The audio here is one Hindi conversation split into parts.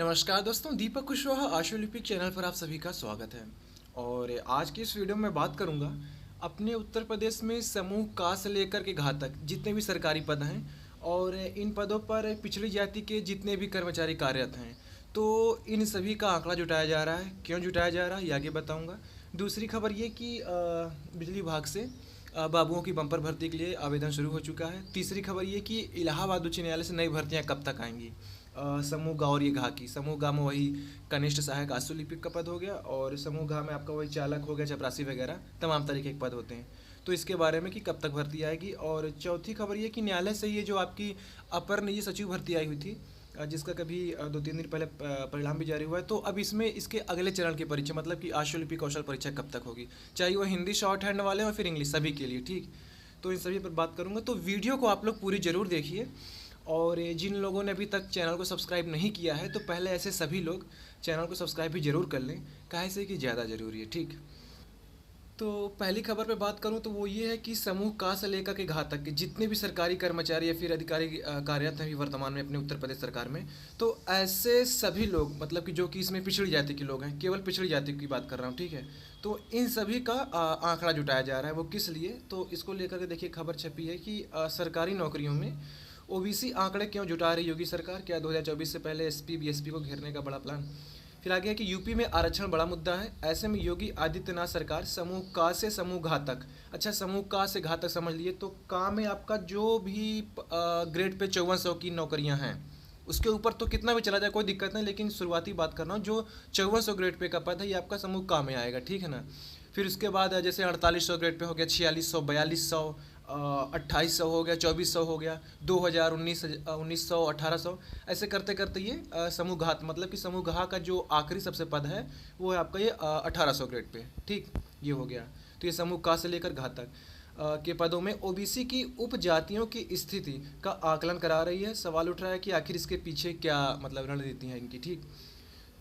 नमस्कार दोस्तों, दीपक कुशवाहा आशुलिपिक चैनल पर आप सभी का स्वागत है। और आज की इस वीडियो में बात करूंगा अपने उत्तर प्रदेश में समूह का से लेकर के घा तक जितने भी सरकारी पद हैं और इन पदों पर पिछड़ी जाति के जितने भी कर्मचारी कार्यरत हैं, तो इन सभी का आंकड़ा जुटाया जा रहा है। क्यों जुटाया जा रहा है ये आगे बताऊँगा। दूसरी खबर ये कि बिजली विभाग से बाबुओं की बम्पर भर्ती के लिए आवेदन शुरू हो चुका है। तीसरी खबर ये कि इलाहाबाद उच्च न्यायालय से नई भर्तियां कब तक आएंगी। समूह ग और ये घा की, समूह ग में वही कनिष्ठ सहायक आशुलिपिक का पद हो गया और समूह घा में आपका वही चालक हो गया, चपरासी वगैरह तमाम तरीके के पद होते हैं। तो इसके बारे में कि कब तक भर्ती आएगी। और चौथी खबर ये कि न्यायालय से ये जो आपकी अपर निजी सचिव भर्ती आई हुई थी, जिसका कभी 2-3 दिन पहले परिणाम भी जारी हुआ है, तो अब इसमें इसके अगले चरण की परीक्षा मतलब कि आशुलिपिक कौशल परीक्षा कब तक होगी, चाहे वो हिंदी शॉर्ट हैंड वाले और फिर इंग्लिश, सभी के लिए। ठीक, तो इन सभी पर बात करूंगा। तो वीडियो को आप लोग पूरी ज़रूर देखिए। और जिन लोगों ने अभी तक चैनल को सब्सक्राइब नहीं किया है, तो पहले ऐसे सभी लोग चैनल को सब्सक्राइब भी ज़रूर कर लें, काहे से कि ज़्यादा ज़रूरी है। ठीक, तो पहली खबर पे बात करूं तो वो ये है कि समूह का से लेकर के घा तक के जितने भी सरकारी कर्मचारी या फिर अधिकारी कार्यरत हैं अभी वर्तमान में अपने उत्तर प्रदेश सरकार में, तो ऐसे सभी लोग मतलब कि जो कि इसमें पिछड़ी जाति के लोग हैं, केवल पिछड़ी जाति की बात कर रहा हूँ। ठीक है, तो इन सभी का आंकड़ा जुटाया जा रहा है। वो किस लिए, तो इसको लेकर के देखिए खबर छपी है कि सरकारी नौकरियों में ओबीसी आंकड़े क्यों जुटा रही योगी सरकार। क्या 2024 से पहले एसपी बीएसपी को घेरने का बड़ा प्लान। फिर आगे है कि यूपी में आरक्षण बड़ा मुद्दा है, ऐसे में योगी आदित्यनाथ सरकार समूह का से समूह घा तक। अच्छा, समूह का से घा तक समझ लिए, तो का में आपका जो भी ग्रेड पे 5400 की नौकरियां हैं, उसके ऊपर तो कितना भी चला जाए कोई दिक्कत नहीं, लेकिन शुरुआती बात कर रहा हूँ जो 5400 ग्रेड पे का पद है ये आपका समूह का में आएगा। ठीक है ना। फिर उसके बाद जैसे 4800 ग्रेड पे हो गया, 4600, 4200, 2800 हो गया, 2400 हो गया, 2019, 1900, 1800, ऐसे करते करते ये समूह घात मतलब कि समूह घा का जो आखिरी सबसे पद है वो है आपका ये 1800 ग्रेड पे। ठीक, ये हो गया। तो ये समूह का से लेकर घा तक के पदों में ओबीसी की उपजातियों की स्थिति का आकलन करा रही है। सवाल उठ रहा है कि आखिर इसके पीछे क्या मतलब रणनीति है इनकी। ठीक,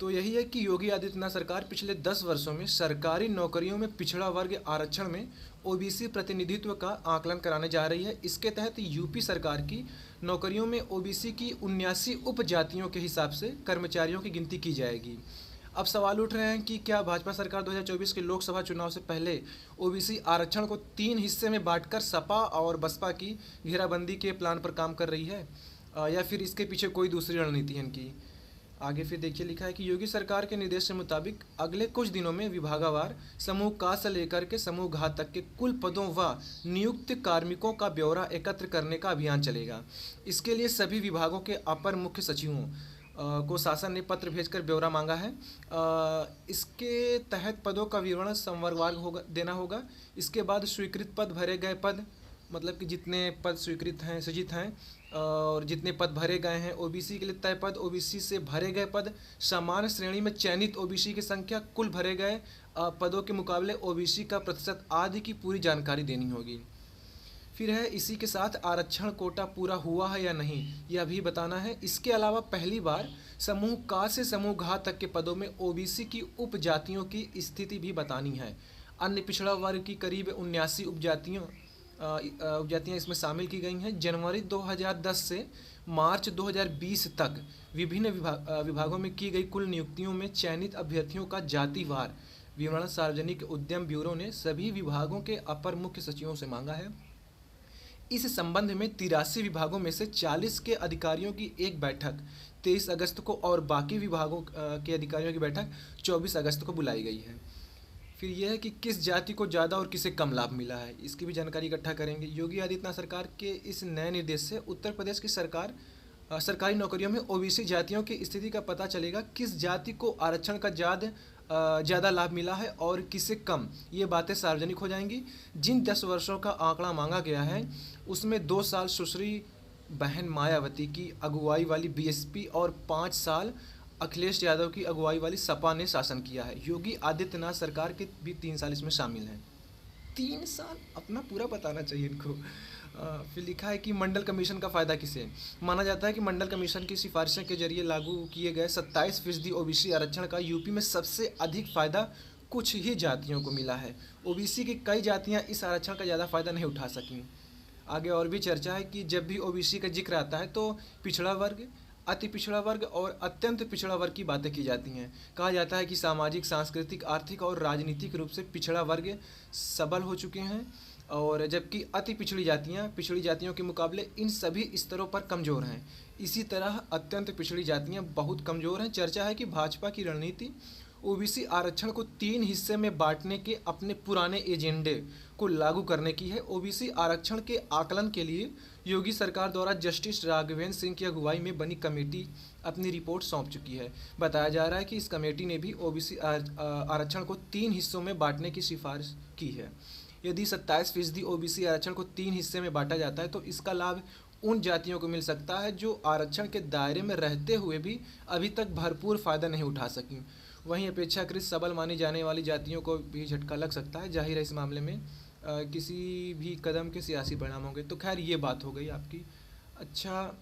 तो यही है कि योगी आदित्यनाथ सरकार पिछले 10 वर्षों में सरकारी नौकरियों में पिछड़ा वर्ग आरक्षण में ओबीसी प्रतिनिधित्व का आकलन कराने जा रही है। इसके तहत यूपी सरकार की नौकरियों में ओबीसी की 79 उपजातियों के हिसाब से कर्मचारियों की गिनती की जाएगी। अब सवाल उठ रहे हैं कि क्या भाजपा सरकार 2024 के लोकसभा चुनाव से पहले ओबीसी आरक्षण को 3 हिस्से में बांटकर सपा और बसपा की घेराबंदी के प्लान पर काम कर रही है, या फिर इसके पीछे कोई दूसरी रणनीति है इनकी। आगे फिर देखिए लिखा है कि योगी सरकार के निर्देश के मुताबिक अगले कुछ दिनों में विभागवार समूह का से लेकर के समूह घा तक के कुल पदों व नियुक्त कार्मिकों का ब्यौरा एकत्र करने का अभियान चलेगा। इसके लिए सभी विभागों के अपर मुख्य सचिवों को शासन ने पत्र भेजकर ब्यौरा मांगा है। इसके तहत पदों का विवरण संवर्गवार होगा देना होगा। इसके बाद स्वीकृत पद, भरे गए पद मतलब कि जितने पद स्वीकृत हैं, सृजित हैं और जितने पद भरे गए हैं ओबीसी के लिए तय पद, ओबीसी से भरे गए पद, समान श्रेणी में चयनित ओबीसी की संख्या, कुल भरे गए पदों के मुकाबले ओबीसी का प्रतिशत आदि की पूरी जानकारी देनी होगी। फिर है इसी के साथ आरक्षण कोटा पूरा हुआ है या नहीं यह भी बताना है। इसके अलावा पहली बार समूह का से समूह घा तक के पदों में ओबीसी की उपजातियों की स्थिति भी बतानी है। अन्य पिछड़ा वर्ग की करीब 79 उपजातियां इसमें शामिल की गई हैं। जनवरी 2010 से मार्च 2020 तक विभिन्न विभागों में की गई कुल नियुक्तियों में चयनित अभ्यर्थियों का जातिवार विवरण सार्वजनिक उद्यम ब्यूरो ने सभी विभागों के अपर मुख्य सचिवों से मांगा है। इस संबंध में 83 विभागों में से 40 के अधिकारियों की एक बैठक 23 अगस्त को और बाकी विभागों के अधिकारियों की बैठक 24 अगस्त को बुलाई गई है। फिर यह है कि किस जाति को ज़्यादा और किसे कम लाभ मिला है, इसकी भी जानकारी इकट्ठा करेंगे। योगी आदित्यनाथ सरकार के इस नए निर्देश से उत्तर प्रदेश की सरकारी नौकरियों में ओबीसी जातियों की स्थिति का पता चलेगा। किस जाति को आरक्षण का ज़्यादा लाभ मिला है और किसे कम, ये बातें सार्वजनिक हो जाएंगी। जिन 10 वर्षों का आंकड़ा मांगा गया है उसमें 2 साल सुश्री बहन मायावती की अगुवाई वाली बीएसपी और 5 साल अखिलेश यादव की अगुवाई वाली सपा ने शासन किया है। योगी आदित्यनाथ सरकार के भी 3 साल इसमें शामिल हैं। 3 साल अपना पूरा बताना चाहिए इनको। फिर लिखा है कि मंडल कमीशन का फ़ायदा किसे। माना जाता है कि मंडल कमीशन की सिफारिशों के जरिए लागू किए गए 27% ओबीसी आरक्षण का यूपी में सबसे अधिक फ़ायदा कुछ ही जातियों को मिला है। ओबीसी की कई जातियां इस आरक्षण का ज़्यादा फ़ायदा नहीं उठा सकीं। आगे और भी चर्चा है कि जब भी ओबीसी का जिक्र आता है तो पिछड़ा वर्ग, अति पिछड़ा वर्ग और अत्यंत पिछड़ा वर्ग की बातें की जाती हैं। कहा जाता है कि सामाजिक, सांस्कृतिक, आर्थिक और राजनीतिक रूप से पिछड़ा वर्ग सबल हो चुके हैं, और जबकि अति पिछड़ी जातियों के मुकाबले इन सभी स्तरों पर कमज़ोर हैं। इसी तरह अत्यंत पिछड़ी जातियां बहुत कमज़ोर हैं। चर्चा है कि भाजपा की रणनीति ओबीसी आरक्षण को 3 हिस्से में बांटने के अपने पुराने एजेंडे को लागू करने की है। ओबीसी आरक्षण के आकलन के लिए योगी सरकार द्वारा जस्टिस राघवेंद्र सिंह की अगुवाई में बनी कमेटी अपनी रिपोर्ट सौंप चुकी है। बताया जा रहा है कि इस कमेटी ने भी ओबीसी आरक्षण को 3 हिस्सों में बांटने की सिफारिश की है। यदि 27% ओबीसी आरक्षण को 3 हिस्से में बांटा जाता है तो इसका लाभ उन जातियों को मिल सकता है जो आरक्षण के दायरे में रहते हुए भी अभी तक भरपूर फ़ायदा नहीं उठा सकी। वहीं अपेक्षाकृत सबल मानी जाने वाली जातियों को भी झटका लग सकता है। जाहिर है इस मामले में किसी भी कदम के सियासी परिणाम होंगे। तो खैर ये बात हो गई आपकी। अच्छा,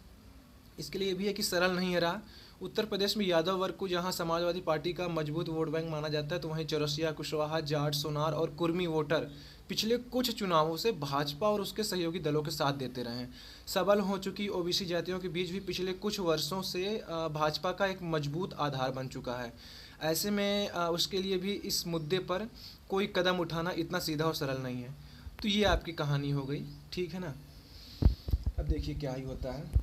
इसके लिए ये भी है कि सरल नहीं है रहा। उत्तर प्रदेश में यादव वर्ग को जहां समाजवादी पार्टी का मजबूत वोट बैंक माना जाता है, तो वहीं चौरसिया, कुशवाहा, जाट, सोनार और कुर्मी वोटर पिछले कुछ चुनावों से भाजपा और उसके सहयोगी दलों के साथ देते रहे हैं। सबल हो चुकी ओबीसी जातियों के बीच भी पिछले कुछ वर्षों से भाजपा का एक मजबूत आधार बन चुका है। ऐसे में उसके लिए भी इस मुद्दे पर कोई कदम उठाना इतना सीधा और सरल नहीं है। तो ये आपकी कहानी हो गई, ठीक है ना। अब देखिए क्या ही होता है।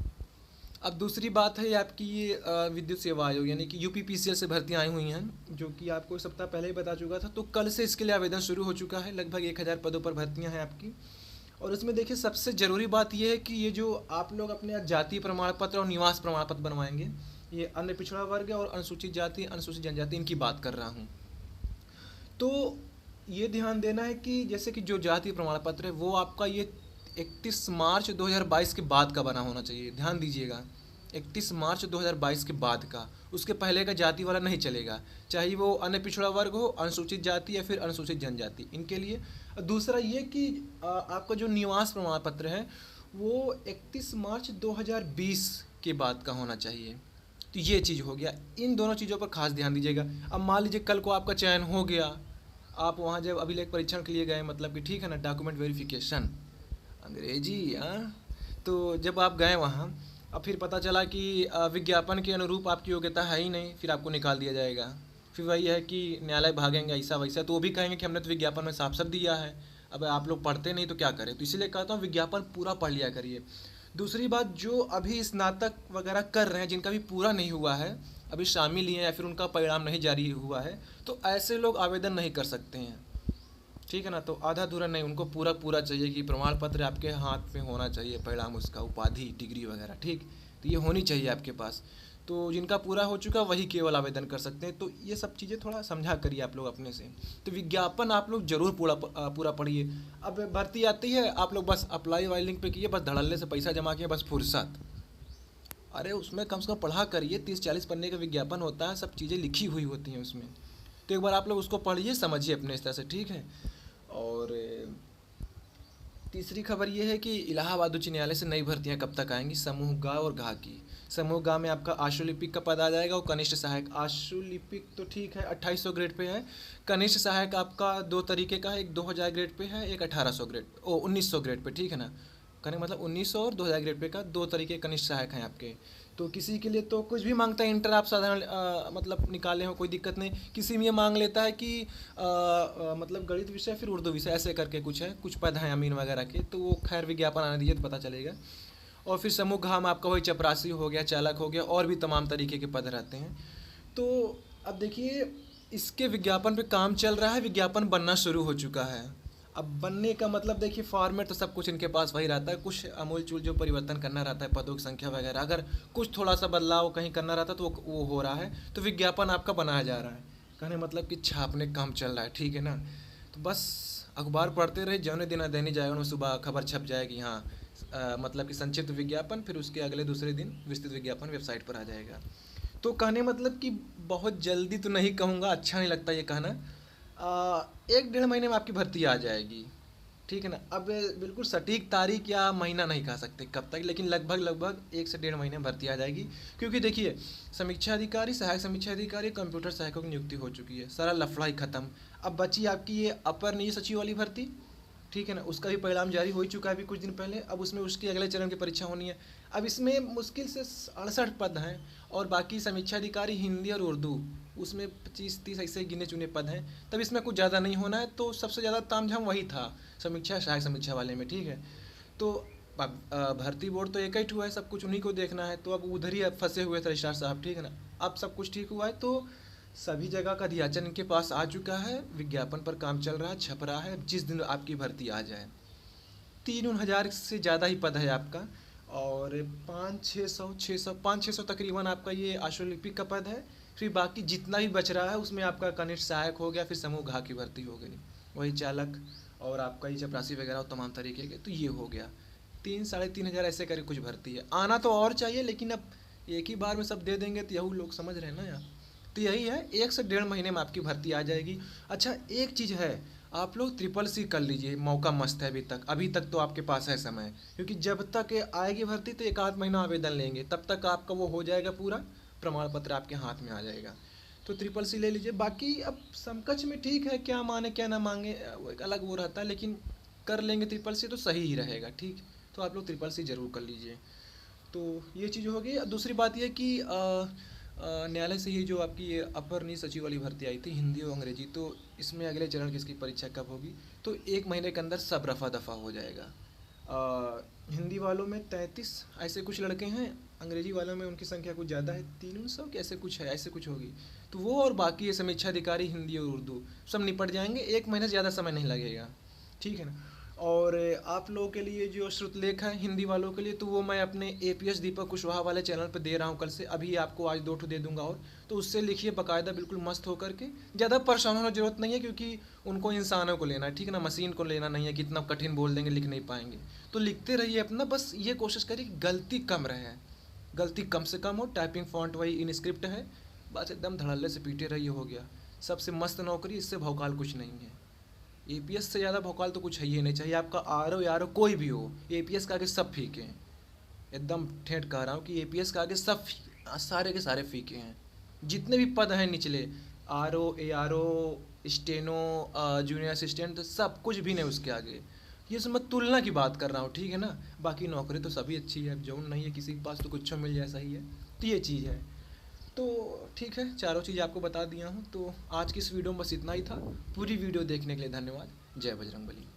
अब दूसरी बात है आपकी ये विद्युत सेवा आयोग यानी कि यूपीपीसीएल से भर्तियाँ आई हुई हैं, जो कि आपको एक सप्ताह पहले ही बता चुका था। तो कल से इसके लिए आवेदन शुरू हो चुका है। लगभग 1000 पदों पर भर्तियाँ हैं आपकी। और उसमें देखिए सबसे ज़रूरी बात यह है कि ये जो आप लोग अपने जातीय प्रमाण पत्र और निवास प्रमाण पत्र बनवाएंगे, ये अन्य पिछड़ा वर्ग और अनुसूचित जाति, अनुसूचित जनजाति, इनकी बात कर रहा हूँ। तो ये ध्यान देना है कि जैसे कि जो जातीय प्रमाण पत्र है वो आपका ये 31 मार्च 2022 के बाद का बना होना चाहिए। ध्यान दीजिएगा, 31 मार्च 2022 के बाद का, उसके पहले का जाति वाला नहीं चलेगा, चाहे वो अन्य पिछड़ा वर्ग हो, अनुसूचित जाति या फिर अनुसूचित जनजाति, इनके लिए। दूसरा ये कि आपका जो निवास प्रमाण पत्र है वो 31 मार्च 2020 के बाद का होना चाहिए। तो ये चीज़ हो गया। इन दोनों चीज़ों पर खास ध्यान दीजिएगा। अब मान लीजिए कल को आपका चयन हो गया, आप वहाँ जब अभिलेख परीक्षण के लिए गए, मतलब कि ठीक है ना, डॉक्यूमेंट वेरिफिकेशन, अंग्रेजी, हाँ। तो जब आप गए वहाँ, अब फिर पता चला कि विज्ञापन के अनुरूप आपकी योग्यता है ही नहीं, फिर आपको निकाल दिया जाएगा। फिर वही है कि न्यायालय भागेंगे ऐसा वैसा, तो वो भी कहेंगे कि हमने तो विज्ञापन में साफ साफ दिया है। अब आप लोग पढ़ते नहीं तो क्या करें। तो इसीलिए कहता हूँ विज्ञापन पूरा पढ़ लिया करिए। दूसरी बात, जो अभी स्नातक वगैरह कर रहे हैं, जिनका भी पूरा नहीं हुआ है, अभी शामिल ही हैं या फिर उनका परिणाम नहीं जारी हुआ है, तो ऐसे लोग आवेदन नहीं कर सकते हैं, ठीक है ना। तो आधा अधूरा नहीं, उनको पूरा पूरा चाहिए कि प्रमाण पत्र आपके हाथ में होना चाहिए, परिणाम उसका, उपाधि, डिग्री वगैरह, ठीक। तो ये होनी चाहिए आपके पास। तो जिनका पूरा हो चुका वही केवल आवेदन कर सकते हैं। तो ये सब चीज़ें थोड़ा समझा करिए आप लोग अपने से। तो विज्ञापन आप लोग जरूर पूरा पढ़िए। अब भर्ती आती है, आप लोग बस अप्लाई वाली लिंक पे किए, बस धड़ल्ले से पैसा जमा किए, बस फुर्सत। अरे उसमें कम से कम पढ़ा करिए, 30-40 पन्ने का विज्ञापन होता है, सब चीज़ें लिखी हुई होती हैं उसमें। तो एक बार आप लोग उसको पढ़िए, समझिए अपने इस तरह से, ठीक है। और तीसरी खबर ये है कि इलाहाबाद उच्च न्यायालय से नई भर्तियां कब तक आएंगी, समूह ग और घ की। समूह ग में आपका आशुलिपिक का पद आ जाएगा और कनिष्ठ सहायक। आशुलिपिक तो ठीक है 2800 ग्रेड पे है। कनिष्ठ सहायक आपका 2 तरीके का है, एक 2000 ग्रेड पे है, एक 1800 ग्रेड 1900 ग्रेड पे, ठीक है ना। कहने मतलब 1900 और 2000 ग्रेड पे का 2 तरीके कनिष्ठ सहायक हैं आपके। तो किसी के लिए तो कुछ भी मांगता है, इंटर आप साधारण मतलब निकाले हो, कोई दिक्कत नहीं। किसी में ये मांग लेता है कि मतलब गणित विषय फिर उर्दू विषय, ऐसे करके कुछ है, कुछ पद हैं अमीन वगैरह के। तो वो खैर विज्ञापन आने दीजिए तो पता चलेगा। और फिर समूह घ में आपका वही चपरासी हो गया, चालक हो गया, और भी तमाम तरीके के पद रहते हैं। तो अब देखिए इसके विज्ञापन पे काम चल रहा है, विज्ञापन बनना शुरू हो चुका है। अब बनने का मतलब देखिए, फॉर्मेट तो सब कुछ इनके पास वही रहता है, कुछ अमूल चूल जो परिवर्तन करना रहता है, पदों की संख्या वगैरह, अगर कुछ थोड़ा सा बदलाव कहीं करना रहता है तो वो हो रहा है। तो विज्ञापन आपका बनाया जा रहा है, कहने मतलब कि छापने का काम चल रहा है, ठीक है ना। तो बस अखबार पढ़ते रहे, जौने दिन दैनिक जागरण में सुबह खबर छप जाएगी, हाँ मतलब कि संक्षिप्त विज्ञापन, फिर उसके अगले दूसरे दिन विस्तृत विज्ञापन वेबसाइट पर आ जाएगा। तो कहने मतलब कि बहुत जल्दी तो नहीं कहूँगा, अच्छा नहीं लगता ये कहना, 1-1.5 महीने में आपकी भर्ती आ जाएगी, ठीक है ना। अब बिल्कुल सटीक तारीख या महीना नहीं कह सकते कब तक, लेकिन लगभग 1 से 1.5 महीने में भर्ती आ जाएगी। क्योंकि देखिए समीक्षा अधिकारी, सहायक समीक्षा अधिकारी, कंप्यूटर सहायकों की नियुक्ति हो चुकी है, सारा लफड़ा ही खत्म। अब बची आपकी ये अपर निजी सचिव वाली भर्ती, ठीक है ना, उसका भी परिणाम जारी हो ही चुका है अभी कुछ दिन पहले। अब उसमें उसकी अगले चरण की परीक्षा होनी है। अब इसमें मुश्किल से 68 पद हैं, और बाकी समीक्षा अधिकारी हिंदी और उर्दू, उसमें 25-30 ऐसे गिने चुने पद हैं। तब इसमें कुछ ज़्यादा नहीं होना है, तो सबसे ज़्यादा तामझाम वही था, समीक्षा सहायक समीक्षा वाले में, ठीक है। तो अब भर्ती बोर्ड तो एक ही ठू है, सब कुछ उन्हीं को देखना है, तो अब उधर ही अब फंसे हुए थे रजिस्ट्रार साहब, ठीक है ना। अब सब कुछ ठीक हुआ है, तो सभी जगह का अध्याचन इनके पास आ चुका है, विज्ञापन पर काम चल रहा है, छप रहा है, जिस दिन आपकी भर्ती आ जाए। 3-4 से ज़्यादा ही पद है आपका, और 500-600 तकरीबन आपका ये आशुलिपिक का पद है। फिर बाकी जितना भी बच रहा है उसमें आपका कनिष्ठ सहायक हो गया, फिर समूह घा की भर्ती हो गई, वही चालक, और आपका ये चपरासी वगैरह और तमाम तरीके के, तो ये हो गया। 3-3.5 हज़ार ऐसे करके कुछ भर्ती है, आना तो और चाहिए, लेकिन अब एक ही बार में सब दे देंगे तो यही लोग समझ रहे हैं ना यार। तो यही है, 1 से 1.5 महीने में आपकी भर्ती आ जाएगी। अच्छा, एक चीज़ है, आप लोग ट्रिपल सी कर लीजिए, मौका मस्त है अभी तक तो आपके पास है समय, क्योंकि जब तक ये आएगी भर्ती तो 1 आध महीना आवेदन लेंगे, तब तक आपका वो हो जाएगा, पूरा प्रमाण पत्र आपके हाथ में आ जाएगा। तो ट्रिपल सी ले लीजिए। बाकी अब समकक्ष में ठीक है, क्या माने क्या ना मांगे वो एक अलग वो रहता है, लेकिन कर लेंगे ट्रिपल सी तो सही ही रहेगा, ठीक। तो आप लोग ट्रिपल सी ज़रूर कर लीजिए। तो ये चीज़ होगी। दूसरी बात ये कि न्यायालय से ही जो आपकी ये अपर न्याय सचिव वाली भर्ती आई थी, हिंदी और अंग्रेजी, तो इसमें अगले चरण की इसकी परीक्षा कब होगी, तो 1 महीने के अंदर सब रफा दफा हो जाएगा। हिंदी वालों में 33 ऐसे कुछ लड़के हैं, अंग्रेजी वालों में उनकी संख्या कुछ ज़्यादा है, 300 के ऐसे कुछ है, ऐसे कुछ होगी। तो वो और बाकी ये समीक्षा अधिकारी हिंदी और उर्दू सब निपट जाएंगे, 1 महीने से ज़्यादा समय नहीं लगेगा, ठीक है ना। और आप लोगों के लिए जो श्रुतलेख है हिंदी वालों के लिए, तो वो मैं अपने एपीएस दीपक कुशवाहा वाले चैनल पर दे रहा हूँ कल से, अभी आपको आज 2 ठो दे दूंगा, और तो उससे लिखिए बाकायदा, बिल्कुल मस्त होकर के। ज़्यादा परेशान होने की जरूरत नहीं है, क्योंकि उनको इंसानों को लेना है, ठीक है ना, मशीन को लेना नहीं है कि इतना कठिन बोल देंगे लिख नहीं पाएंगे। तो लिखते रहिए अपना, बस ये कोशिश करिए कि गलती कम रहे, गलती कम से कम हो, टाइपिंग फॉन्ट वही इन स्क्रिप्ट है, बस एकदम धड़ल्ले से पीटे रहिए, हो गया। सबसे मस्त नौकरी, इससे भौकाल कुछ नहीं है। एपीएस से ज़्यादा भौकाल तो कुछ है ही नहीं, चाहिए आपका आर ओ यार कोई भी हो, एपीएस के आगे सब फीके हैं। एकदम ठेठ कह रहा हूँ कि एपीएस के आगे सब सारे के सारे फीके हैं। जितने भी पद हैं निचले, R O, A R O, steno, junior assistant, तो सब कुछ भी नहीं उसके आगे। ये सब मैं तुलना की बात कर रहा हूँ, ठीक है ना। बाकी नौकरी तो सभी अच्छी है, जो नहीं है किसी के पास तो कुछ मिल जाए, सही है। तो ये चीज़ है। तो ठीक है, चारों चीज़ आपको बता दिया हूँ। तो आज की इस वीडियो में बस इतना ही था। पूरी वीडियो देखने के लिए धन्यवाद। जय बजरंगबली।